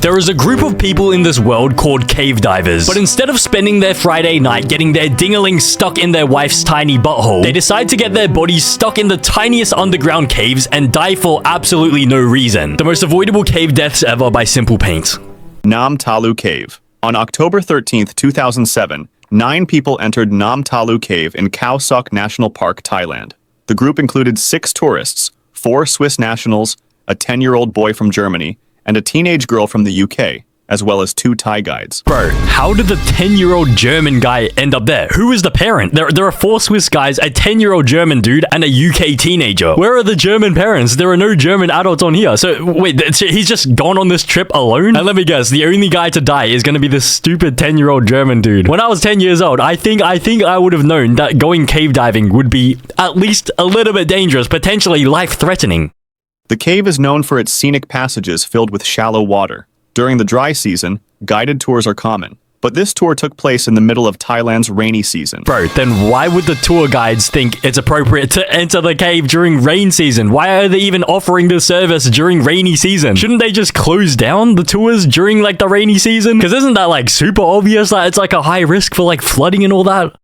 There is a group of people in this world called cave divers, but instead of spending their Friday night getting their dingaling stuck in their wife's tiny butthole, they decide to get their bodies stuck in the tiniest underground caves and die for absolutely no reason. The most avoidable cave deaths ever by Simple Paint. Nam Talu Cave. On October 13th, 2007, 9 people entered Nam Talu Cave in Khao Sok National Park, Thailand. The group included 6 tourists, 4 Swiss nationals, a 10-year-old boy from Germany, and a teenage girl from the UK, as well as 2 Thai guides. Bro, how did the 10-year-old German guy end up there? Who is the parent? There are 4 Swiss guys, a 10-year-old German dude, and a UK teenager. Where are the German parents? There are no German adults on here. So, wait, he's just gone on this trip alone? And let me guess, the only guy to die is gonna be this stupid 10-year-old German dude. When I was 10 years old, I think I would have known that going cave diving would be at least a little bit dangerous, potentially life-threatening. The cave is known for its scenic passages filled with shallow water. During the dry season, guided tours are common, but this tour took place in the middle of Thailand's rainy season. Bro, then why would the tour guides think it's appropriate to enter the cave during rain season? Why are they even offering this service during rainy season? Shouldn't they just close down the tours during like the rainy season? Because isn't that like super obvious that it's like a high risk for like flooding and all that?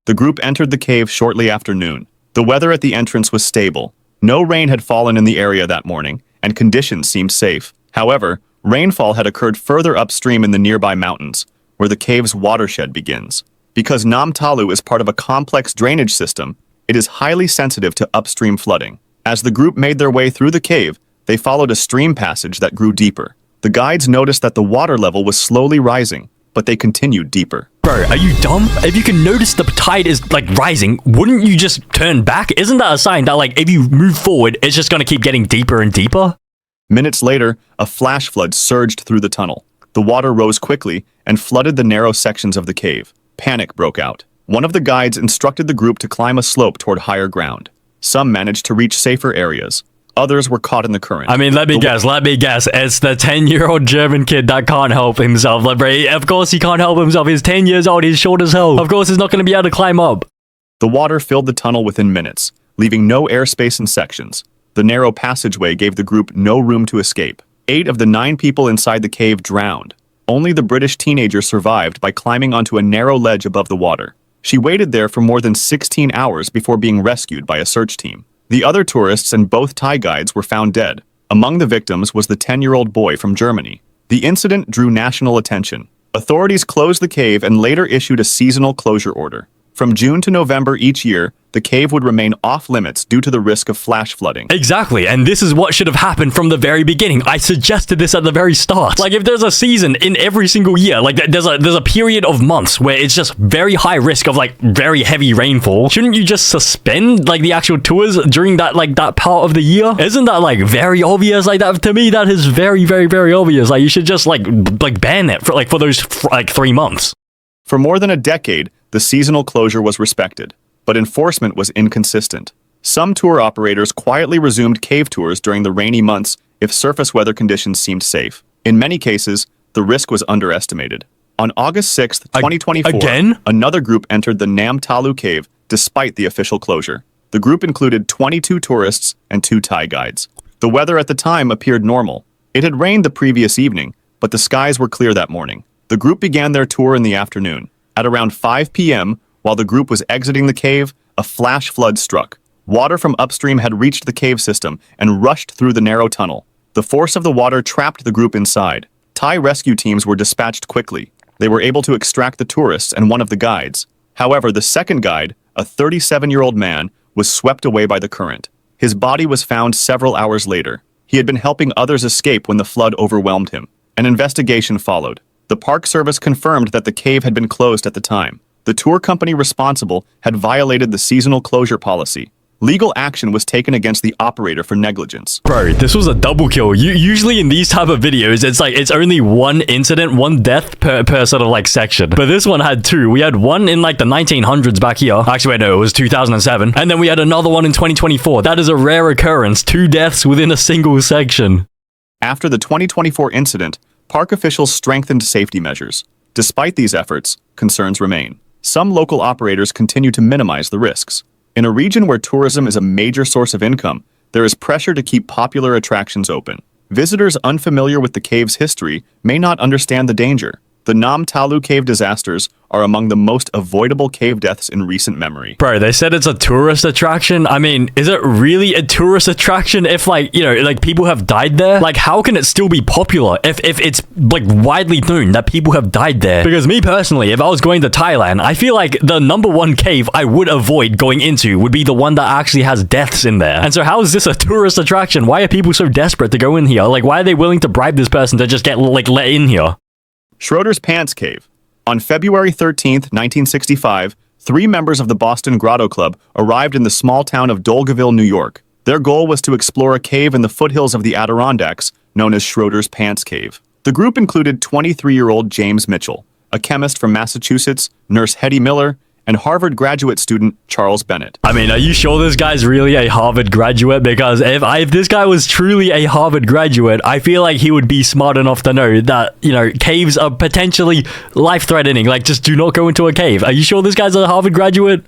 The group entered the cave shortly after noon. The weather at the entrance was stable. No rain had fallen in the area that morning, and conditions seemed safe. However, rainfall had occurred further upstream in the nearby mountains, where the cave's watershed begins. Because Nam Talu is part of a complex drainage system, it is highly sensitive to upstream flooding. As the group made their way through the cave, they followed a stream passage that grew deeper. The guides noticed that the water level was slowly rising, but they continued deeper. Bro, are you dumb? If you can notice the tide is like rising, wouldn't you just turn back? Isn't that a sign that like if you move forward, it's just gonna keep getting deeper and deeper? Minutes later, a flash flood surged through the tunnel. The water rose quickly and flooded the narrow sections of the cave. Panic broke out. One of the guides instructed the group to climb a slope toward higher ground. Some managed to reach safer areas. Others were caught in the current. I mean, let me guess. It's the 10-year-old German kid that can't help himself. Like, bro, of course he can't help himself. He's 10 years old. He's short as hell. Of course he's not going to be able to climb up. The water filled the tunnel within minutes, leaving no airspace in sections. The narrow passageway gave the group no room to escape. 8 of the 9 people inside the cave drowned. Only the British teenager survived by climbing onto a narrow ledge above the water. She waited there for more than 16 hours before being rescued by a search team. The other tourists and both Thai guides were found dead. Among the victims was the 10-year-old boy from Germany. The incident drew national attention. Authorities closed the cave and later issued a seasonal closure order. From June to November each year, the cave would remain off-limits due to the risk of flash flooding. Exactly, and this is what should have happened from the very beginning. I suggested this at the very start. Like, if there's a season in every single year, like there's a period of months where it's just very high risk of like very heavy rainfall, shouldn't you just suspend like the actual tours during that part of the year? Isn't that like very obvious? Like that to me, that is very, very, very obvious. Like you should just like ban it for those 3 months. For more than a decade, the seasonal closure was respected, but enforcement was inconsistent. Some tour operators quietly resumed cave tours during the rainy months if surface weather conditions seemed safe. In many cases, the risk was underestimated. On August 6, 2024, another group entered the Nam Talu Cave despite the official closure. The group included 22 tourists and 2 Thai guides. The weather at the time appeared normal. It had rained the previous evening, but the skies were clear that morning. The group began their tour in the afternoon. At around 5 p.m., while the group was exiting the cave, a flash flood struck. Water from upstream had reached the cave system and rushed through the narrow tunnel. The force of the water trapped the group inside. Thai rescue teams were dispatched quickly. They were able to extract the tourists and one of the guides. However, the second guide, a 37-year-old man, was swept away by the current. His body was found several hours later. He had been helping others escape when the flood overwhelmed him. An investigation followed. The Park Service confirmed that the cave had been closed at the time. The tour company responsible had violated the seasonal closure policy. Legal action was taken against the operator for negligence. Bro, this was a double kill. Usually in these type of videos, it's only one incident, one death per sort of like section. But this one had 2. We had one in like the 1900s back here. Actually, wait, no, it was 2007. And then we had another one in 2024. That is a rare occurrence. 2 deaths within a single section. After the 2024 incident, park officials strengthened safety measures. Despite these efforts, concerns remain. Some local operators continue to minimize the risks. In a region where tourism is a major source of income, there is pressure to keep popular attractions open. Visitors unfamiliar with the cave's history may not understand the danger. The Nam Talu cave disasters are among the most avoidable cave deaths in recent memory. Bro, they said it's a tourist attraction. I mean, is it really a tourist attraction if, like, you know, like people have died there? Like, how can it still be popular if it's like widely known that people have died there? Because me personally, if I was going to Thailand, I feel like the number one cave I would avoid going into would be the one that actually has deaths in there. And so how is this a tourist attraction? Why are people so desperate to go in here? Like, why are they willing to bribe this person to just get, like, let in here? Schroeder's Pants Cave. On February 13th, 1965, 3 members of the Boston Grotto Club arrived in the small town of Dolgeville, New York. Their goal was to explore a cave in the foothills of the Adirondacks, known as Schroeder's Pants Cave. The group included 23-year-old James Mitchell, a chemist from Massachusetts, nurse Hetty Miller, and Harvard graduate student Charles Bennett. I mean, are you sure this guy's really a Harvard graduate? Because if this guy was truly a Harvard graduate, I feel like he would be smart enough to know that, you know, caves are potentially life-threatening. Like, just do not go into a cave. Are you sure this guy's a Harvard graduate?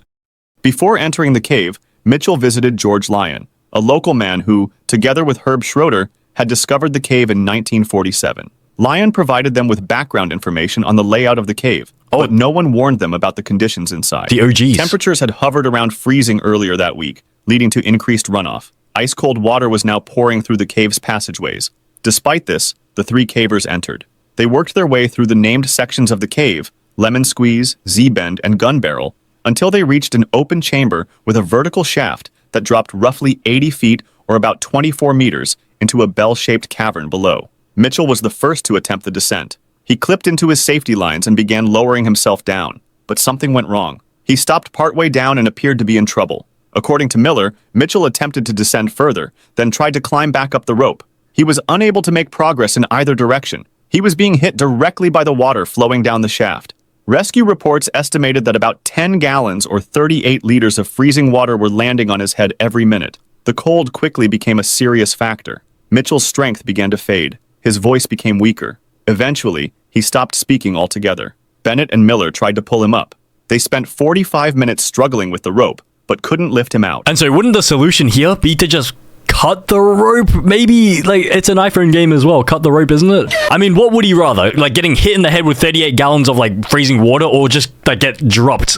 Before entering the cave, Mitchell visited George Lyon, a local man who, together with Herb Schroeder, had discovered the cave in 1947. Lyon provided them with background information on the layout of the cave, but no one warned them about the conditions inside. The OGs. Temperatures had hovered around freezing earlier that week, leading to increased runoff. Ice-cold water was now pouring through the cave's passageways. Despite this, the 3 cavers entered. They worked their way through the named sections of the cave, Lemon Squeeze, Z-Bend, and Gun Barrel, until they reached an open chamber with a vertical shaft that dropped roughly 80 feet or about 24 meters into a bell-shaped cavern below. Mitchell was the first to attempt the descent. He clipped into his safety lines and began lowering himself down, but something went wrong. He stopped partway down and appeared to be in trouble. According to Miller, Mitchell attempted to descend further, then tried to climb back up the rope. He was unable to make progress in either direction. He was being hit directly by the water flowing down the shaft. Rescue reports estimated that about 10 gallons or 38 liters of freezing water were landing on his head every minute. The cold quickly became a serious factor. Mitchell's strength began to fade. His voice became weaker. Eventually, he stopped speaking altogether. Bennett and Miller tried to pull him up. They spent 45 minutes struggling with the rope, but couldn't lift him out. And so wouldn't the solution here be to just cut the rope? Maybe, like, it's an iPhone game as well. Cut the rope, isn't it? I mean, what would he rather? Like, getting hit in the head with 38 gallons of, like, freezing water, or just, like, get dropped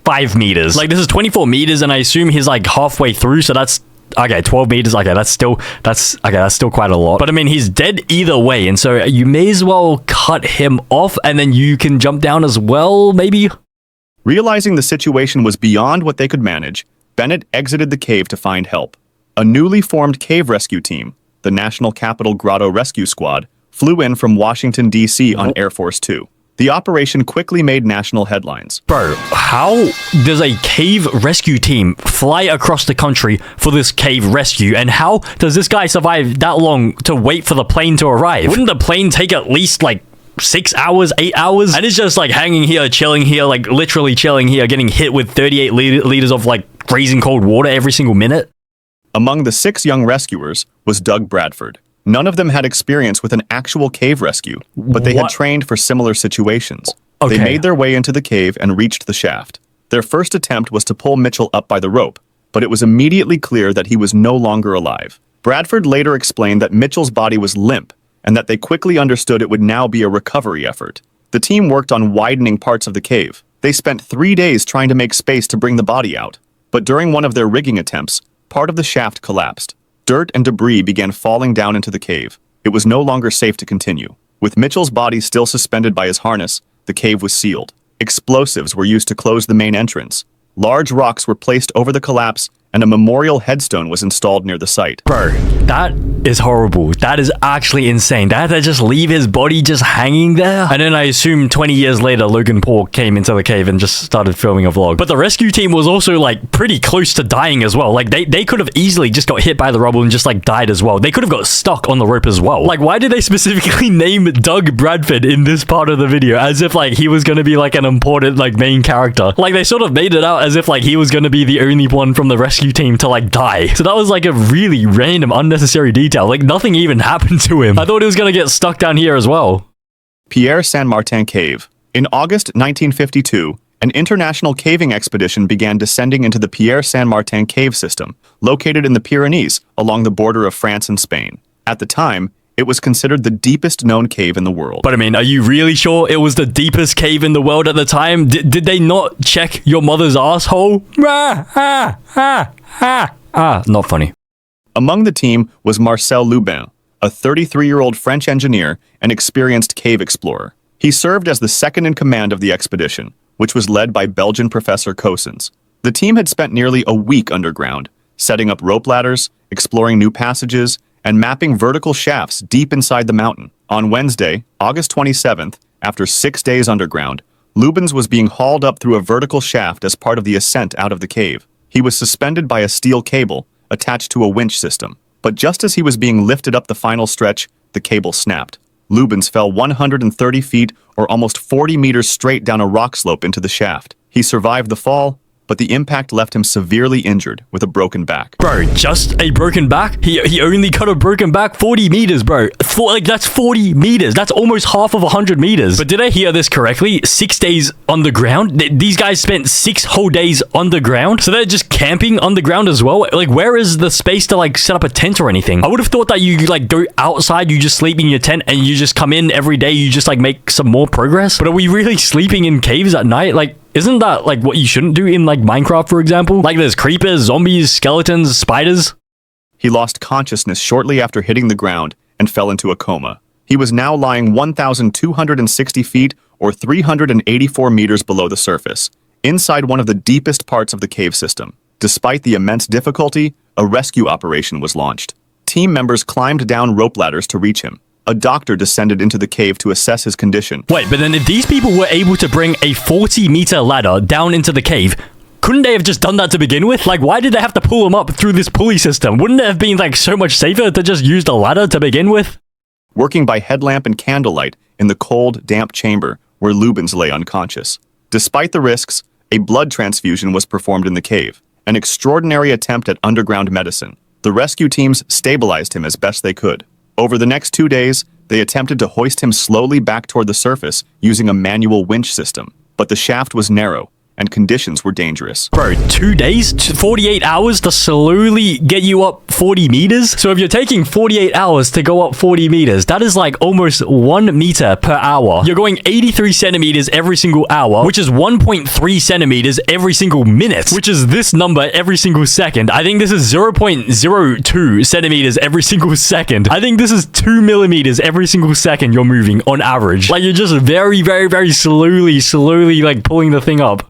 5 meters? Like, this is 24 meters, and I assume he's, like, halfway through, so that's... Okay, 12 meters. Okay, that's still quite a lot. But I mean, he's dead either way, and so you may as well cut him off, and then you can jump down as well, maybe? Realizing the situation was beyond what they could manage, Bennett exited the cave to find help. A newly formed cave rescue team, the National Capital Grotto Rescue Squad, flew in from Washington, D.C. on Air Force Two. The operation quickly made national headlines. Bro, how does a cave rescue team fly across the country for this cave rescue? And how does this guy survive that long to wait for the plane to arrive? Wouldn't the plane take at least, like, 6 hours, 8 hours? And it's just, like, hanging here, chilling here, like, literally chilling here, getting hit with 38 liters of, like, freezing cold water every single minute? Among the 6 young rescuers was Doug Bradford. None of them had experience with an actual cave rescue, but they had trained for similar situations. Okay. They made their way into the cave and reached the shaft. Their first attempt was to pull Mitchell up by the rope, but it was immediately clear that he was no longer alive. Bradford later explained that Mitchell's body was limp, and that they quickly understood it would now be a recovery effort. The team worked on widening parts of the cave. They spent 3 days trying to make space to bring the body out, but during one of their rigging attempts, part of the shaft collapsed. Dirt and debris began falling down into the cave. It was no longer safe to continue. With Mitchell's body still suspended by his harness, the cave was sealed. Explosives were used to close the main entrance. Large rocks were placed over the collapse, and a memorial headstone was installed near the site. Bro, that is horrible. That is actually insane. They had to just leave his body just hanging there. And then I assume 20 years later, Logan Paul came into the cave and just started filming a vlog. But the rescue team was also, like, pretty close to dying as well. Like, they could have easily just got hit by the rubble and just, like, died as well. They could have got stuck on the rope as well. Like, why did they specifically name Doug Bradford in this part of the video? As if, like, he was gonna be, like, an important, like, main character. Like, they sort of made it out as if, like, he was gonna be the only one from the rescue team to, like, die. So that was, like, a really random, unnecessary detail. Like, nothing even happened to him. I thought he was gonna get stuck down here as well. Pierre Saint-Martin Cave. In August 1952, an international caving expedition began descending into the Pierre Saint-Martin cave system, located in the Pyrenees along the border of France and Spain. At the time, It was considered the deepest known cave in the world. But I mean, are you really sure it was the deepest cave in the world at the time? Did they not check your mother's asshole? Not funny. Among the team was Marcel Lubin, a 33-year-old French engineer and experienced cave explorer. He served as the second in command of the expedition, which was led by Belgian Professor Cossens. The team had spent nearly a week underground, setting up rope ladders, exploring new passages, and mapping vertical shafts deep inside the mountain. On Wednesday, August 27th, after 6 days underground, Lubins was being hauled up through a vertical shaft as part of the ascent out of the cave. He was suspended by a steel cable attached to a winch system. But just as he was being lifted up the final stretch, the cable snapped. Lubins fell 130 feet or almost 40 meters straight down a rock slope into the shaft. He survived the fall, but the impact left him severely injured with a broken back. Bro, just a broken back? He only got a broken back 40 meters, bro. That's 40 meters. That's almost half of 100 meters. But did I hear this correctly? 6 days on the ground? These guys spent 6 whole days on the ground? So they're just camping on the ground as well? Like, where is the space to, like, set up a tent or anything? I would have thought that you, like, go outside, you just sleep in your tent, and you just come in every day, you just, like, make some more progress? But are we really sleeping in caves at night? Like, isn't that, like, what you shouldn't do in, like, Minecraft, for example? Like, there's creepers, zombies, skeletons, spiders. He lost consciousness shortly after hitting the ground and fell into a coma. He was now lying 1,260 feet or 384 meters below the surface, inside one of the deepest parts of the cave system. Despite the immense difficulty, a rescue operation was launched. Team members climbed down rope ladders to reach him. A doctor descended into the cave to assess his condition. Wait, but then if these people were able to bring a 40-meter ladder down into the cave, couldn't they have just done that to begin with? Like, why did they have to pull them up through this pulley system? Wouldn't it have been, like, so much safer to just use the ladder to begin with? Working by headlamp and candlelight in the cold, damp chamber where Lubins lay unconscious. Despite the risks, a blood transfusion was performed in the cave, an extraordinary attempt at underground medicine. The rescue teams stabilized him as best they could. Over the next 2 days, they attempted to hoist him slowly back toward the surface using a manual winch system, but the shaft was narrow and conditions were dangerous. Bro, 2 days? 48 hours to slowly get you up 40 meters? So if you're taking 48 hours to go up 40 meters, that is like almost 1 meter per hour. You're going 83 centimeters every single hour, which is 1.3 centimeters every single minute, which is this number every single second. I think this is 0.02 centimeters every single second. I think this is 2 millimeters every single second you're moving on average. Like, you're just very, very, very slowly, like, pulling the thing up.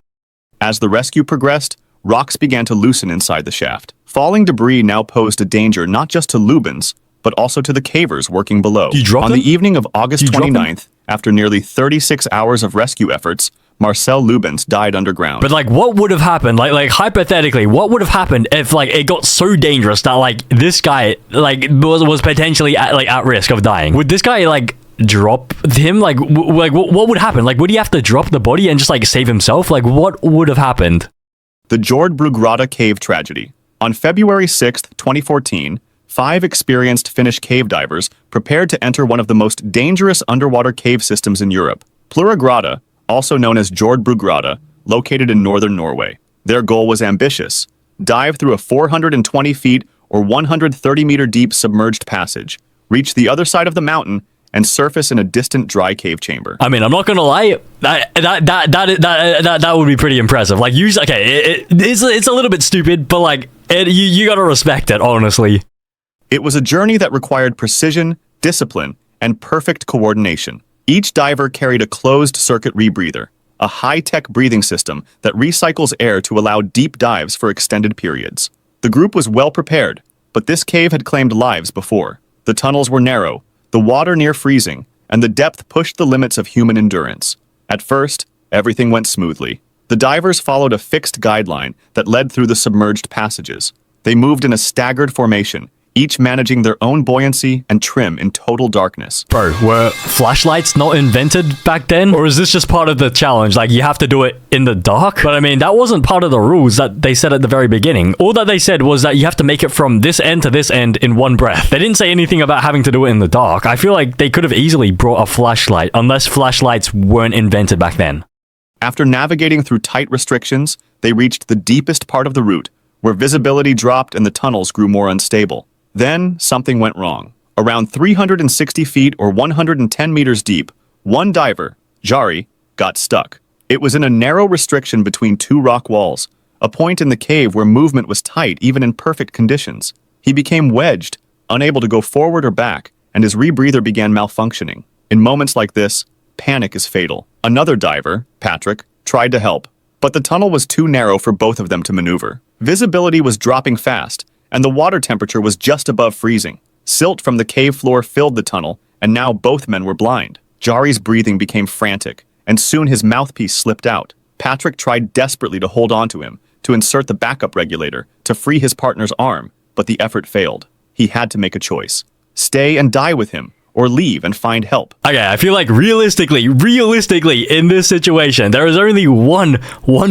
As the rescue progressed, rocks began to loosen inside the shaft. Falling debris now posed a danger not just to Lubins, but also to the cavers working below. On the evening of August 29th, after nearly 36 hours of rescue efforts, Marcel Lubins died underground. But, like, what would have happened? Like hypothetically, what would have happened if, like, it got so dangerous that, like, this guy, like, was potentially at risk of dying? Would this guy, like, drop him? Like, what would happen? Like, would he have to drop the body and just, like, save himself? Like, what would have happened? The Jordbrugrata Cave Tragedy. On February 6th, 2014, 5 experienced Finnish cave divers prepared to enter one of the most dangerous underwater cave systems in Europe, Pluragrata, also known as Jordbrugrata, located in northern Norway. Their goal was ambitious: dive through a 420 feet or 130 meter deep submerged passage, reach the other side of the mountain, and surface in a distant dry cave chamber. I mean, I'm not gonna lie, that would be pretty impressive. Like, usually, okay, it's a little bit stupid, but, like, you gotta respect it, honestly. It was a journey that required precision, discipline, and perfect coordination. Each diver carried a closed-circuit rebreather, a high-tech breathing system that recycles air to allow deep dives for extended periods. The group was well prepared, but this cave had claimed lives before. The tunnels were narrow, the water near freezing, and the depth pushed the limits of human endurance. At first, everything went smoothly. The divers followed a fixed guideline that led through the submerged passages. They moved in a staggered formation, each managing their own buoyancy and trim in total darkness. Bro, were flashlights not invented back then? Or is this just part of the challenge? Like, you have to do it in the dark? But I mean, that wasn't part of the rules that they said at the very beginning. All that they said was that you have to make it from this end to this end in one breath. They didn't say anything about having to do it in the dark. I feel like they could have easily brought a flashlight, unless flashlights weren't invented back then. After navigating through tight restrictions, they reached the deepest part of the route, where visibility dropped and the tunnels grew more unstable. Then, something went wrong. Around 360 feet or 110 meters deep, one diver, Jari, got stuck. It was in a narrow restriction between two rock walls, a point in the cave where movement was tight even in perfect conditions. He became wedged, unable to go forward or back, and his rebreather began malfunctioning. In moments like this, panic is fatal. Another diver, Patrick, tried to help, but the tunnel was too narrow for both of them to maneuver. Visibility was dropping fast, and the water temperature was just above freezing. Silt from the cave floor filled the tunnel, and now both men were blind. Jari's breathing became frantic, and soon his mouthpiece slipped out. Patrick tried desperately to hold onto him, to insert the backup regulator, to free his partner's arm, but the effort failed. He had to make a choice. Stay and die with him, or leave and find help. Okay, I feel like realistically, in this situation, there is only one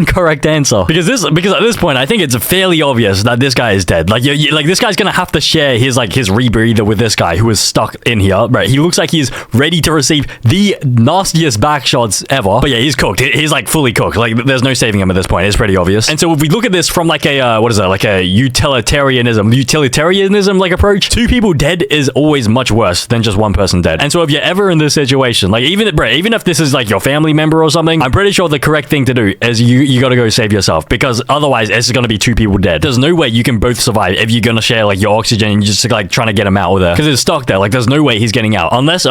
correct answer. Because at this point, I think it's fairly obvious that this guy is dead. Like, like this guy's gonna have to share his rebreather with this guy who is stuck in here. Right, he looks like he's ready to receive the nastiest back shots ever. But yeah, he's cooked. He's like fully cooked. Like, there's no saving him at this point. It's pretty obvious. And so if we look at this from like a like a utilitarianism like approach, two people dead is always much worse than just one person dead. And so if you're ever in this situation, like even if this is like your family member or something, I'm pretty sure the correct thing to do is you gotta go save yourself, because otherwise it's gonna be two people dead. There's no way you can both survive if you're gonna share like your oxygen and you're just like trying to get him out of there, because it's stuck there. Like, there's no way he's getting out unless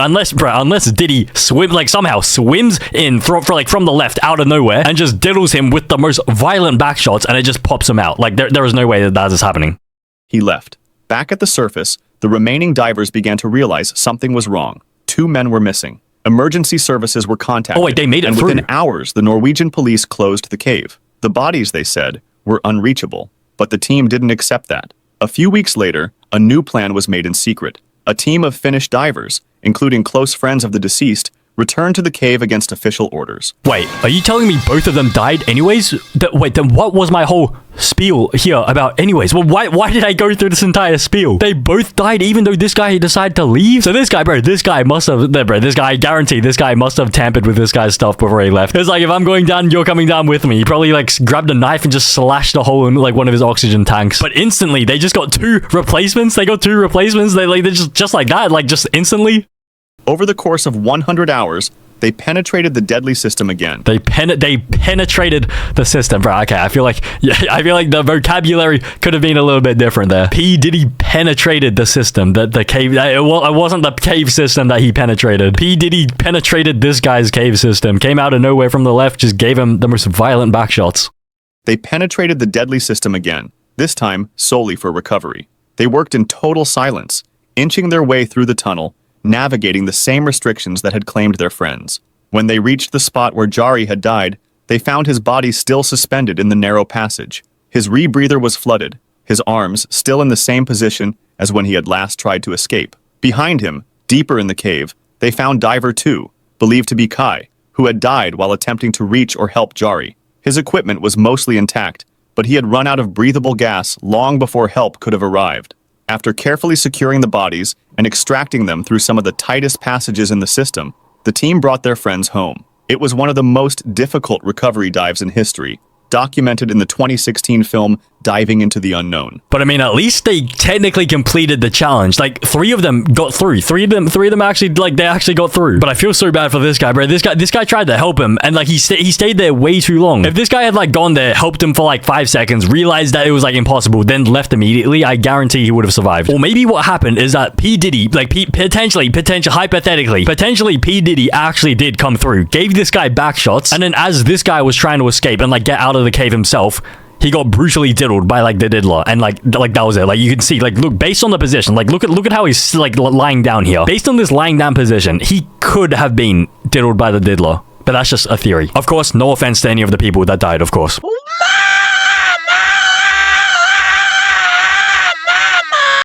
Diddy somehow swims in from the left out of nowhere and just diddles him with the most violent back shots, and it just pops him out. Like, there is no way that is happening. He left. Back at the surface, the remaining divers began to realize something was wrong. Two men were missing. Emergency services were contacted. Oh wait, they made it and through. Within hours, the Norwegian police closed the cave. The bodies, they said, were unreachable, but the team didn't accept that. A few weeks later, a new plan was made in secret. A team of Finnish divers, including close friends of the deceased, returned to the cave against official orders. Wait, are you telling me both of them died anyways? Wait, then what was my whole spiel here about anyways? Well, why did I go through this entire spiel? They both died even though this guy decided to leave? So this guy, I guarantee this guy must have tampered with this guy's stuff before he left. It's like, if I'm going down, you're coming down with me. He probably like grabbed a knife and just slashed a hole in like one of his oxygen tanks. But instantly, they just got two replacements. They just like that, like just instantly. Over the course of 100 hours, they penetrated the deadly system again. They penetrated the system, bro. Okay, I feel like the vocabulary could have been a little bit different there. P. Diddy penetrated the system. The cave. It wasn't the cave system that he penetrated. P. Diddy penetrated this guy's cave system. Came out of nowhere from the left, just gave him the most violent back shots. They penetrated the deadly system again, this time solely for recovery. They worked in total silence, inching their way through the tunnel, navigating the same restrictions that had claimed their friends. When they reached the spot where Jari had died, they found his body still suspended in the narrow passage. His rebreather was flooded, his arms still in the same position as when he had last tried to escape. Behind him, deeper in the cave, they found Diver 2, believed to be Kai, who had died while attempting to reach or help Jari. His equipment was mostly intact, but he had run out of breathable gas long before help could have arrived. After carefully securing the bodies and extracting them through some of the tightest passages in the system, the team brought their friends home. It was one of the most difficult recovery dives in history, documented in the 2016 film Diving into the Unknown. But I mean, at least they technically completed the challenge. Like, 3 of them got through. Three of them actually, like, they actually got through. But I feel so bad for this guy, bro. This guy tried to help him, and like he stayed there way too long. If this guy had like gone there, helped him for like 5 seconds, realized that it was like impossible, then left immediately, I guarantee he would have survived. Or maybe what happened is that P. Diddy, like hypothetically, P. Diddy actually did come through, gave this guy back shots, and then as this guy was trying to escape and like get out of the cave himself, he got brutally diddled by like the diddler, and like that was it. Like, you can see, like, look, based on the position, like look at how he's like lying down here. Based on this lying down position, he could have been diddled by the diddler, but that's just a theory. Of course, no offense to any of the people that died, of course.